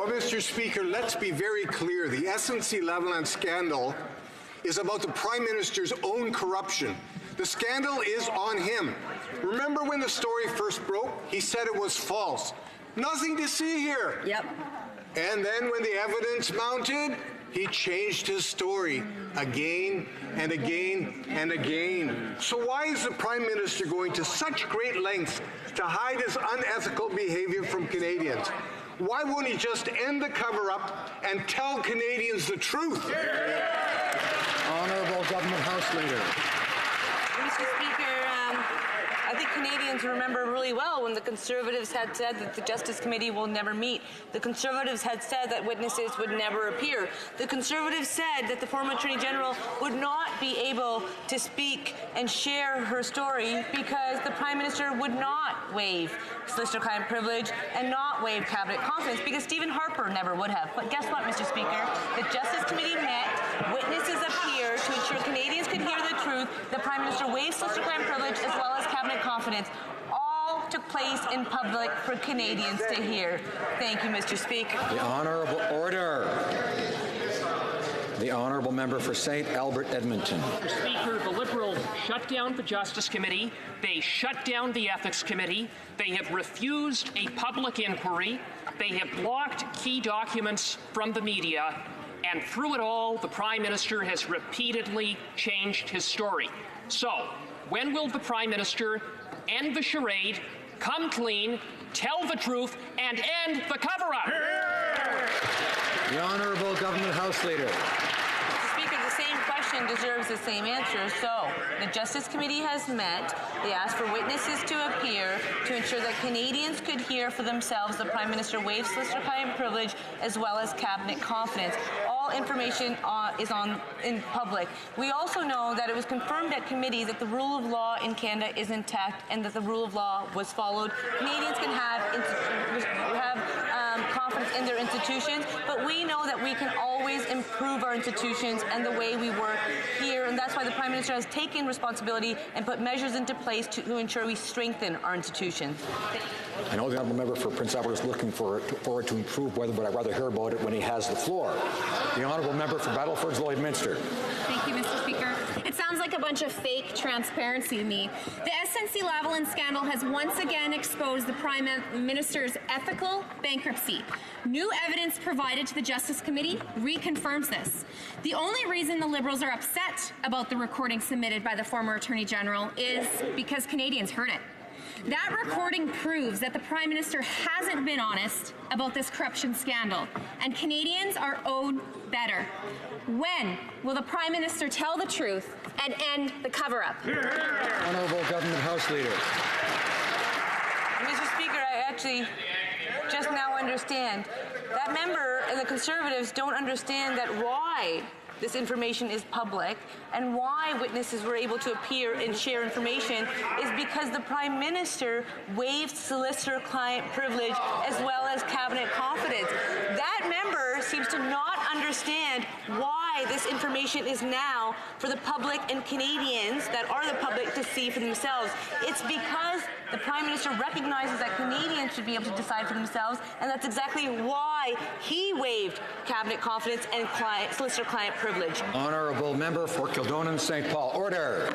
Mr. Speaker, let's be very clear. The SNC-Lavalin scandal is about the Prime Minister's own corruption. The scandal is on him. Remember when the story first broke? He said it was false. Nothing to see here. Yep. And then when the evidence mounted, he changed his story again and again and again. So why is the Prime Minister going to such great lengths to hide his unethical behavior from Canadians? Why won't he just end the cover-up and tell Canadians the truth? Honourable Government House Leader. Mr. Speaker, I think Canadians remember really well when the Conservatives had said that the Justice Committee will never meet. The Conservatives had said that witnesses would never appear. The Conservatives said that the former Attorney General would not be able to speak and share her story because the Prime Minister would not waive solicitor-client privilege and not waive cabinet confidence, because Stephen Harper never would have. But guess what, Mr. Speaker? The Justice Committee met, witnesses appeared to ensure Canadians could hear the truth. The Prime Minister waived solicitor-client privilege as well as cabinet confidence. All took place in public for Canadians to hear. Thank you, Mr. Speaker. The Honourable Order. The Honourable Member for St. Albert, Edmonton. Mr. Speaker, the Liberals shut down the Justice Committee. They shut down the Ethics Committee. They have refused a public inquiry. They have blocked key documents from the media. And through it all, the Prime Minister has repeatedly changed his story. So, when will the Prime Minister end the charade, come clean, tell the truth, and end the cover-up? The Honourable Government House Leader. Speaker, the same question deserves the same answer. So, the Justice Committee has met. They asked for witnesses to appear to ensure that Canadians could hear for themselves. The Prime Minister waived solicitor-client privilege as well as cabinet confidence. All information is in public. We also know that it was confirmed at committee that the rule of law in Canada is intact and that the rule of law was followed. Canadians can have confidence in their institutions, but we know that we can always improve our institutions and the way we work here, and that's why the Prime Minister has taken responsibility and put measures into place to ensure we strengthen our institutions. I know the Honourable Member for Prince Albert is looking forward to improve weather, but I'd rather hear about it when he has the floor. The Honourable Member for Battleford's Lloydminster. Thank you, Mr. Speaker. It sounds like a bunch of fake transparency to me. The SNC-Lavalin scandal has once again exposed the Prime Minister's ethical bankruptcy. New evidence provided to the Justice Committee reconfirms this. The only reason the Liberals are upset about the recording submitted by the former Attorney General is because Canadians heard it. That recording proves that the Prime Minister hasn't been honest about this corruption scandal, and Canadians are owed better. When will the Prime Minister tell the truth and end the cover-up? Honourable Government House Leader. Mr. Speaker, I actually just now understand. That member and the Conservatives don't understand that why this information is public and why witnesses were able to appear and share information is because the Prime Minister waived solicitor-client privilege as well as cabinet confidence. That member seems to not understand why this information is now for the public and Canadians that are the public to see for themselves. It's because the Prime Minister recognizes that Canadians should be able to decide for themselves, and that's exactly why he waived cabinet confidence and solicitor-client privilege. Honourable Member for Kildonan St. Paul. Order.